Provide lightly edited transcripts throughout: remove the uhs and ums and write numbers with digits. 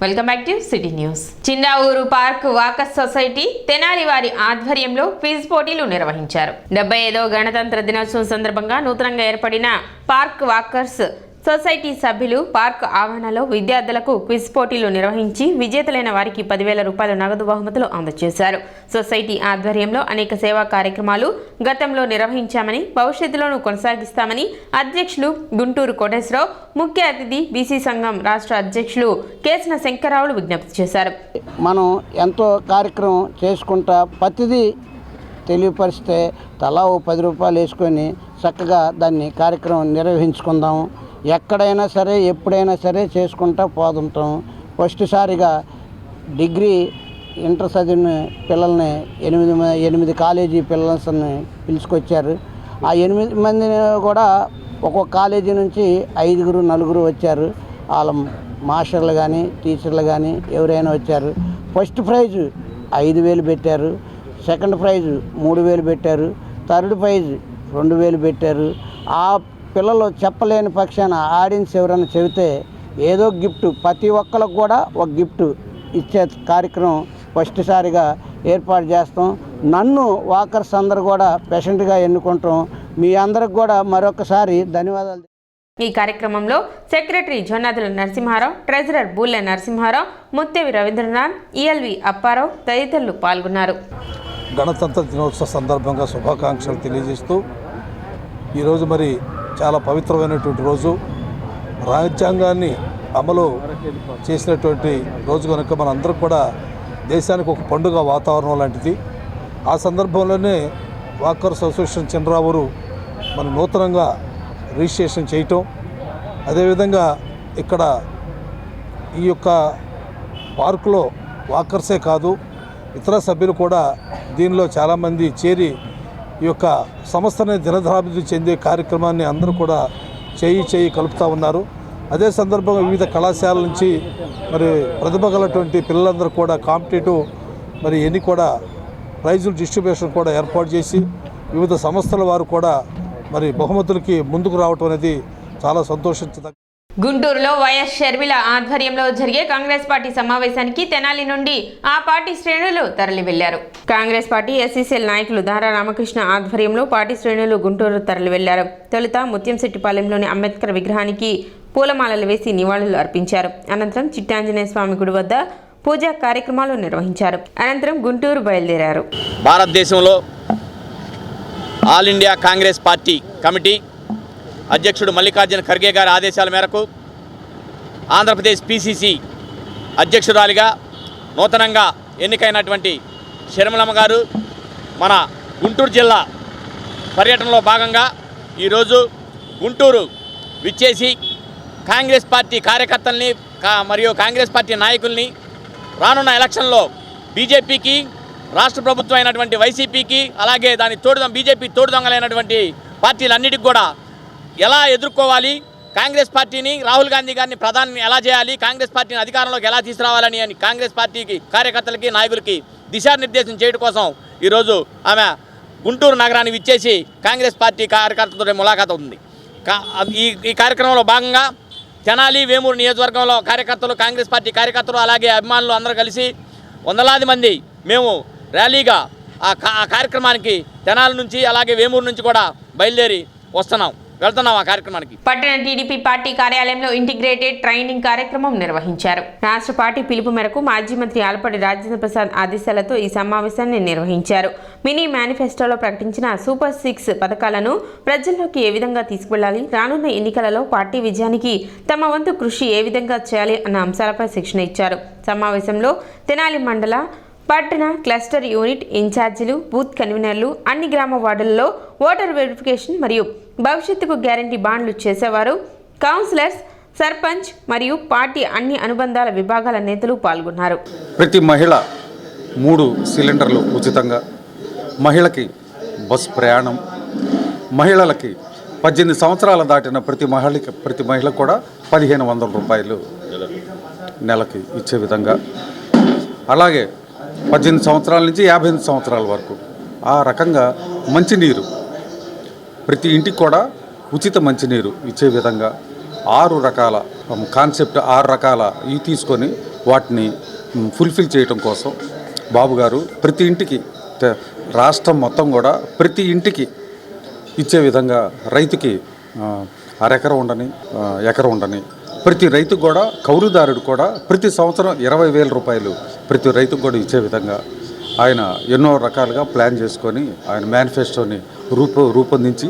Welcome back to city news. Chindavuru park walkers society Tenali వారి ఆధ్వర్యంలో quiz పోటీలు నిర్వహించారు. 75వ గణతంత్ర దినోత్సవం సందర్భంగా నూతనంగా ఏర్పడిన పార్క్ వాకర్స్ సొసైటీ సభ్యులు పార్క్ ఆవరణలో విద్యార్థులకు క్విజ్ పోటీలు నిర్వహించి విజేతలైన వారికి 10,000 రూపాయల నగదు బహుమతులు అందజేశారు. సొసైటీ ఆధ్వర్యంలో అనేక సేవా కార్యక్రమాలు గతంలో నిర్వహించామని, భవిష్యత్తులోనూ కొనసాగిస్తామని అధ్యక్షులు గుంటూరు కోటేశ్వరరావు, ముఖ్య అతిథి బీసీ సంఘం రాష్ట్ర అధ్యక్షులు కేసన శంకరరావులు విజ్ఞప్తి చేశారు. మనం ఎంతో కార్యక్రమం చేసుకుంటా ప్రతిదీ తెలియపరిస్తే తలా ఓ 10 రూపాయలు వేసుకొని చక్కగా దాన్ని కార్యక్రమం నిర్వహించుకుందాం. ఎక్కడైనా సరే ఎప్పుడైనా సరే చేసుకుంటా పోతుంటాం. ఫస్ట్ సారిగా డిగ్రీ ఇంటర్ చదివిన పిల్లల్ని 8 కాలేజీ పిల్లల్ని పిలుచుకొచ్చారు. ఆ 8 మందిని కూడా ఒక్కొక్క కాలేజీ నుంచి 5, 4 వచ్చారు. వాళ్ళ మాస్టర్లు కానీ టీచర్లు కానీ ఎవరైనా వచ్చారు. ఫస్ట్ ప్రైజ్ 5,000 పెట్టారు, సెకండ్ ప్రైజ్ 3,000 పెట్టారు, థర్డ్ ప్రైజ్ 2,000 పెట్టారు. ఆ పిల్లలు చెప్పలేని పక్షాన ఆడియన్స్ ఎవరైనా చెబితే ఏదో గిఫ్ట్ ప్రతి ఒక్కరికి కూడా ఒక గిఫ్ట్ ఇచ్చే కార్యక్రమం ఫస్ట్ సారిగా ఏర్పాటు చేస్తాం. నన్ను వాకర్స్ అందరూ కూడా పేషెంట్గా ఎన్నుకుంటాం. మీ అందరికి కూడా మరొకసారి ధన్యవాదాలు. ఈ కార్యక్రమంలో secretary Jonnadula Narasimha Rao, treasurer బూల్లె Narasimha Rao, Muttevi Rabindranath, ELV Apparao తదితరులు పాల్గొన్నారు. గణతంత్ర దినోత్సవ సందర్భంగా శుభాకాంక్షలు తెలియజేస్తూ ఈరోజు మరి చాలా పవిత్రమైనటువంటి రోజు, రాజ్యాంగాన్ని అమలు చేసినటువంటి రోజు కనుక మనందరం కూడా దేశానికి ఒక పండుగ వాతావరణం లాంటిది. ఆ సందర్భంలోనే వాకర్స్ అసోసియేషన్ చంద్రావూరు మన నూతనంగా రిజిస్ట్రేషన్ చేయటం, అదేవిధంగా ఇక్కడ ఈ యొక్క పార్కులో వాకర్సే కాదు ఇతర సభ్యులు కూడా దీనిలో చాలామంది చేరి ఈ యొక్క సంస్థని దినదరాభివృద్ధి చెందే కార్యక్రమాన్ని అందరూ కూడా చేయి కలుపుతూ ఉన్నారు. అదే సందర్భంగా వివిధ కళాశాలల నుంచి మరి ప్రతిభ గలటువంటి పిల్లలందరూ కూడా కాంపిటేటివ్ మరి ఎన్ని కూడా ప్రైజుల డిస్ట్రిబ్యూషన్ కూడా ఏర్పాటు చేసి వివిధ సంస్థల వారు కూడా మరి బహుమతులకి ముందుకు రావటం అనేది చాలా సంతోషించదగ్గ. గుంటూరులో వైఎస్ షర్మిల ఆధ్వర్యంలో జరిగే కాంగ్రెస్ పార్టీ సమావేశానికి తెనాలి నుండి ఆ పార్టీ శ్రేణులు తరలి వెళ్లారు. కాంగ్రెస్ పార్టీ ఎస్సీసీఎల్ నాయకులు దారా రామకృష్ణ ఆధ్వర్యంలో పార్టీ శ్రేణులు గుంటూరు తరలి వెళ్లారు. తొలుత ముత్యంశెట్టిపాలెంలోని అంబేద్కర్ విగ్రహానికి పూలమాలలు వేసి నివాళులు అర్పించారు. అనంతరం చిట్టాంజనేయ స్వామి గుడి వద్ద పూజా కార్యక్రమాలు నిర్వహించారు. అనంతరం గుంటూరు బయలుదేరారు. భారతదేశంలో all India Congress party committee అధ్యక్షుడు మల్లికార్జున ఖర్గే గారి ఆదేశాల మేరకు ఆంధ్రప్రదేశ్ పిసిసి అధ్యక్షురాలిగా నూతనంగా ఎన్నికైనటువంటి షర్మిలమ్మ గారు మన గుంటూరు జిల్లా పర్యటనలో భాగంగా ఈరోజు గుంటూరు విచ్చేసి కాంగ్రెస్ పార్టీ కార్యకర్తల్ని మరియు కాంగ్రెస్ పార్టీ నాయకుల్ని రానున్న ఎలక్షన్లో బీజేపీకి, రాష్ట్ర ప్రభుత్వం అయినటువంటి వైసీపీకి, అలాగే దాని బీజేపీ తోడుదొంగలైనటువంటి పార్టీలన్నిటికి కూడా ఎలా ఎదుర్కోవాలి, కాంగ్రెస్ పార్టీని, రాహుల్ గాంధీ గారిని ప్రధాని ఎలా చేయాలి, కాంగ్రెస్ పార్టీని అధికారంలోకి ఎలా తీసుకురావాలని అని కాంగ్రెస్ పార్టీకి కార్యకర్తలకి, నాయకులకి దిశానిర్దేశం చేయడం కోసం ఈరోజు ఆమె గుంటూరు నగరానికి విచ్చేసి కాంగ్రెస్ పార్టీ కార్యకర్తలతో ములాఖాత్ అవుతుంది. ఈ కార్యక్రమంలో భాగంగా తెనాలి, వేమూరు నియోజకవర్గంలో కార్యకర్తలు, కాంగ్రెస్ పార్టీ కార్యకర్తలు అలాగే అభిమానులు అందరూ కలిసి వందలాది మంది మేము ర్యాలీగా ఆ కార్యక్రమానికి తెనాలి నుంచి అలాగే వేమూరు నుంచి కూడా బయలుదేరి వెళ్తున్నాం ఆ కార్యక్రమానికి. పట్టణ టీడీపీ పార్టీ కార్యాలయంలో ఇంటిగ్రేటెడ్ ట్రైనింగ్ కార్యక్రమం నిర్వహించారు. రాష్ట్ర పార్టీ పిలుపు మేరకు మాజీ మంత్రి ఆలపాటి రాజేంద్ర ప్రసాద్ ఆదేశాలతో ఈ సమావేశాన్ని నిర్వహించారు. మినీ మేనిఫెస్టోలో ప్రకటించిన సూపర్ 6 పథకాలను ప్రజల్లోకి ఏ విధంగా తీసుకువెళ్లాలి, రానున్న ఎన్నికలలో పార్టీ విజయానికి తమ వంతు కృషి ఏ విధంగా చేయాలి అన్న అంశాలపై శిక్షణ ఇచ్చారు. సమావేశంలో తెనాలి మండల పట్టణ క్లస్టర్ యూనిట్ ఇన్ఛార్జీలు, బూత్ కన్వీనర్లు, అన్ని గ్రామ వార్డులలో ఓటర్ వెరిఫికేషన్ మరియు భవిష్యత్తుకు గ్యారంటీ బాండ్లు చేసేవారు, కౌన్సిలర్స్, సర్పంచ్ మరియు పార్టీ అన్ని అనుబంధాల విభాగాల నేతలు పాల్గొన్నారు. ప్రతి మహిళ 3 సిలిండర్లు ఉచితంగా, మహిళకి బస్ ప్రయాణం, మహిళలకి 18 సంవత్సరాలు దాటిన ప్రతి మహిళకు కూడా 1,500 రూపాయలు నెలకి ఇచ్చే విధంగా, అలాగే 18 సంవత్సరాల నుంచి 58 సంవత్సరాల వరకు ఆ రకంగా మంచినీరు ప్రతి ఇంటికి కూడా ఉచిత మంచినీరు ఇచ్చే విధంగా 6 రకాల కాన్సెప్ట్ 6 రకాల ఇవి తీసుకొని వాటిని ఫుల్ఫిల్ చేయడం కోసం బాబు గారు ప్రతి ఇంటికి రాష్ట్రం మొత్తం కూడా ప్రతి ఇంటికి ఇచ్చే విధంగా రైతుకి అరెకరం ఉండని ఎకరం ఉండని ప్రతి రైతుకు కూడా కౌలుదారుడు కూడా ప్రతి సంవత్సరం 20,000 రూపాయలు ప్రతి రైతుకు కూడా ఇచ్చే విధంగా ఆయన ఎన్నో రకాలుగా ప్లాన్ చేసుకొని ఆయన మేనిఫెస్టోని రూపొందించి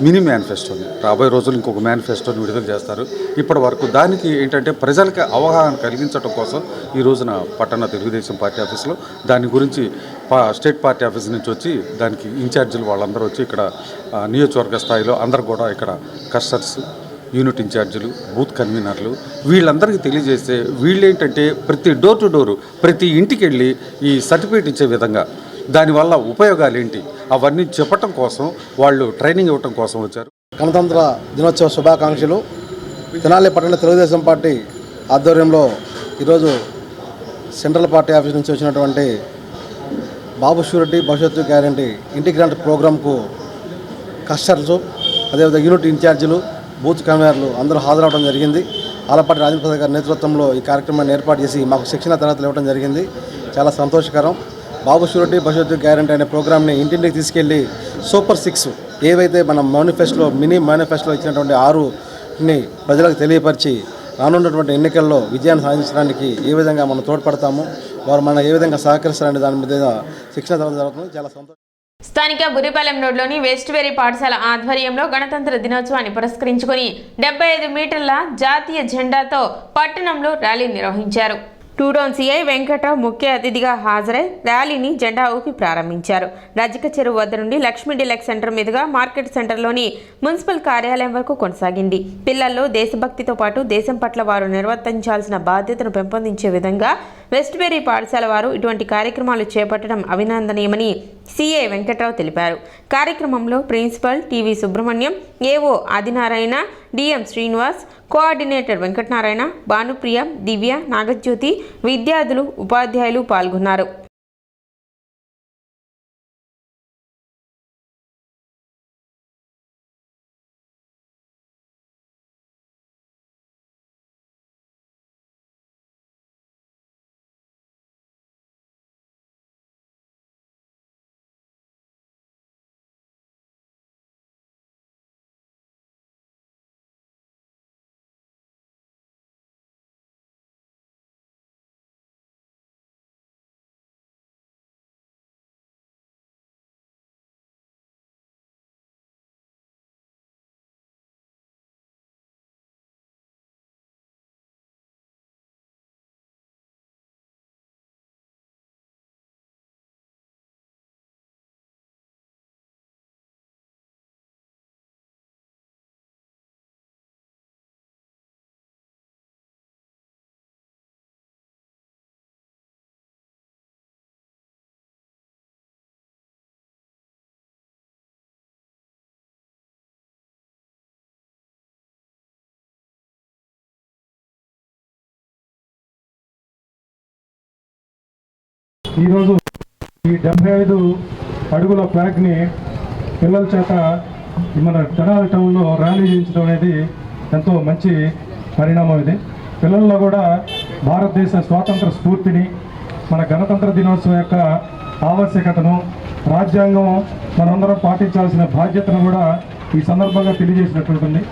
మినీ మేనిఫెస్టోని రాబోయే రోజులు ఇంకొక మేనిఫెస్టోని విడుదల చేస్తారు. ఇప్పటి వరకు దానికి ఏంటంటే ప్రజలకు అవగాహన కలిగించడం కోసం ఈ రోజున పట్టణ తెలుగుదేశం పార్టీ ఆఫీస్లో దాని గురించి స్టేట్ పార్టీ ఆఫీస్ నుంచి వచ్చి దానికి ఇన్ఛార్జీలు వాళ్ళందరూ వచ్చి ఇక్కడ నియోజకవర్గ స్థాయిలో అందరూ కూడా ఇక్కడ కస్టర్స్, యూనిట్ ఇన్ఛార్జీలు, బూత్ కన్వీనర్లు వీళ్ళందరికీ తెలియజేస్తే వీళ్ళేంటంటే ప్రతి డోర్ టు డోరు ప్రతి ఇంటికి వెళ్ళి ఈ సర్టిఫికేట్ ఇచ్చే విధంగా దానివల్ల ఉపయోగాలు ఏంటి అవన్నీ చెప్పటం కోసం వాళ్ళు ట్రైనింగ్ ఇవ్వటం కోసం వచ్చారు. గణతంత్ర దినోత్సవ శుభాకాంక్షలు. తెనాలి పట్టణ తెలుగుదేశం పార్టీ ఆధ్వర్యంలో ఈరోజు సెంట్రల్ పార్టీ ఆఫీస్ నుంచి వచ్చినటువంటి బాబు షూరిటీ భవిష్యత్తు గ్యారంటీ ఇంటిగ్రెంట్ ప్రోగ్రాంకు కస్టర్స్, అదేవిధంగా యూనిట్ ఇన్ఛార్జీలు, బూత్ కన్వీనర్లు అందరూ హాజరవడం జరిగింది. ఆలపాటి రాజేంద్ర ప్రసాద్ గారి నేతృత్వంలో ఈ కార్యక్రమాన్ని ఏర్పాటు చేసి మాకు శిక్షణ తరగతులు ఇవ్వడం జరిగింది. చాలా సంతోషకరం. బాబు షూరిటీ భవిష్యత్తు గ్యారంటీ అనే ప్రోగ్రామ్ని ఇంటింటికి తీసుకెళ్ళి సూపర్ 6 ఏవైతే మన మేనిఫెస్టోలో మినీ మేనిఫెస్టోలో ఇచ్చినటువంటి 6ని ప్రజలకు తెలియపరిచి రానున్నటువంటి ఎన్నికల్లో విజయాన్ని సాధించడానికి ఏ విధంగా మనం తోడ్పడతాము, వారు మనం ఏ విధంగా సహకరిస్తారనే దాని మీద శిక్షణ తరగతి జరుగుతుంది. చాలా సంతోషం. స్థానిక బురిపాలెం రోడ్లోని వెస్ట్వేరీ పాఠశాల ఆధ్వర్యంలో గణతంత్ర దినోత్సవాన్ని పురస్కరించుకుని 75 మీటర్ల జాతీయ జెండాతో పట్టణంలో ర్యాలీ నిర్వహించారు. టూడౌన్ సిఐ వెంకటరావు ముఖ్య అతిథిగా హాజరై ర్యాలీని జెండా ఊపి ప్రారంభించారు. రజిక చెరువు వద్ద నుండి లక్ష్మీ డిలక్స్ సెంటర్ మీదుగా మార్కెట్ సెంటర్లోని మున్సిపల్ కార్యాలయం వరకు కొనసాగింది. పిల్లల్లో దేశభక్తితో పాటు దేశం పట్ల వారు నిర్వర్తించాల్సిన బాధ్యతను పెంపొందించే విధంగా వెస్ట్వేరీ పాఠశాల వారు ఇటువంటి కార్యక్రమాలు చేపట్టడం అభినందనీయమని సిఐ వెంకటరావు తెలిపారు. కార్యక్రమంలో principal TV Subrahmanyam, AO Adinarayana, DM Srinivas, coordinator Venkatanarayana, Bhanupriya, Divya, Nagajyothi, విద్యార్థులు, ఉపాధ్యాయులు పాల్గొన్నారు. ఈరోజు ఈ 75 అడుగుల ఫ్లాగ్ని పిల్లల చేత మన తెనాలి టౌన్లో ర్యాలీ చేయించడం అనేది ఎంతో మంచి పరిణామం. ఇది పిల్లల్లో కూడా భారతదేశ స్వాతంత్ర స్ఫూర్తిని, మన గణతంత్ర దినోత్సవం యొక్క ఆవశ్యకతను, రాజ్యాంగం మనందరం పాటించాల్సిన బాధ్యతను కూడా ఈ సందర్భంగా తెలియజేసినట్టుంటుంది.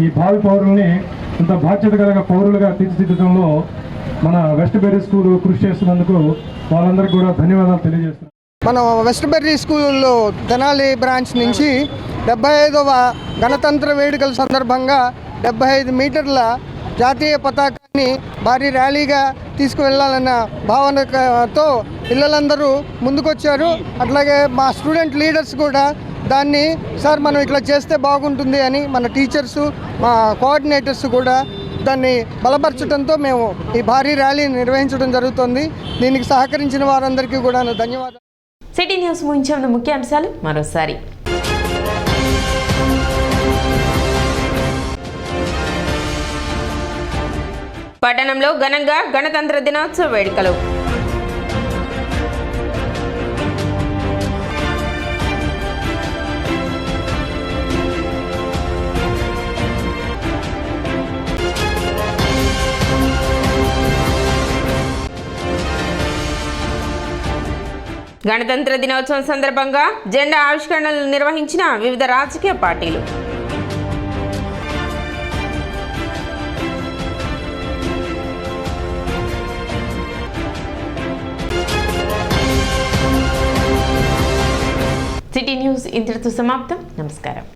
ఈ భావి పౌరుల్ని ఇంత బాధ్యత కలిగిన పౌరులుగా తీర్చిదిద్దడంలో మన వెస్ట్బెర్రీ స్కూల్ కృషి చేస్తున్నందుకు వాళ్ళందరికీ కూడా ధన్యవాదాలు తెలియజేస్తున్నాం. మనం వెస్ట్బెర్రీ స్కూల్లో తెనాలి బ్రాంచ్ నుంచి 75వ గణతంత్ర వేడుకల సందర్భంగా 75 మీటర్ల జాతీయ పతాకాన్ని భారీ ర్యాలీగా తీసుకువెళ్ళాలన్న భావనతో పిల్లలందరూ ముందుకొచ్చారు. అట్లాగే మా స్టూడెంట్ లీడర్స్ కూడా దాన్ని సార్ మనం ఇట్లా చేస్తే బాగుంటుంది అని మన టీచర్సు, మా కోఆర్డినేటర్స్ కూడా దాన్ని బలపరచడంతో మేము ఈ భారీ ర్యాలీ నిర్వహించడం జరుగుతుంది. దీనికి సహకరించిన వారందరికీ కూడా ధన్యవాదాలు. సిటీ న్యూస్ ముగించే ముఖ్యాంశాలు మరోసారి. పట్టణంలో ఘనంగా గణతంత్ర దినోత్సవ వేడుకలు. గణతంత్ర దినోత్సవం సందర్భంగా జెండా ఆవిష్కరణలు నిర్వహించిన వివిధ రాజకీయ పార్టీలు. సిటీ న్యూస్ ఇంతటితో సమాప్తం. నమస్కారం.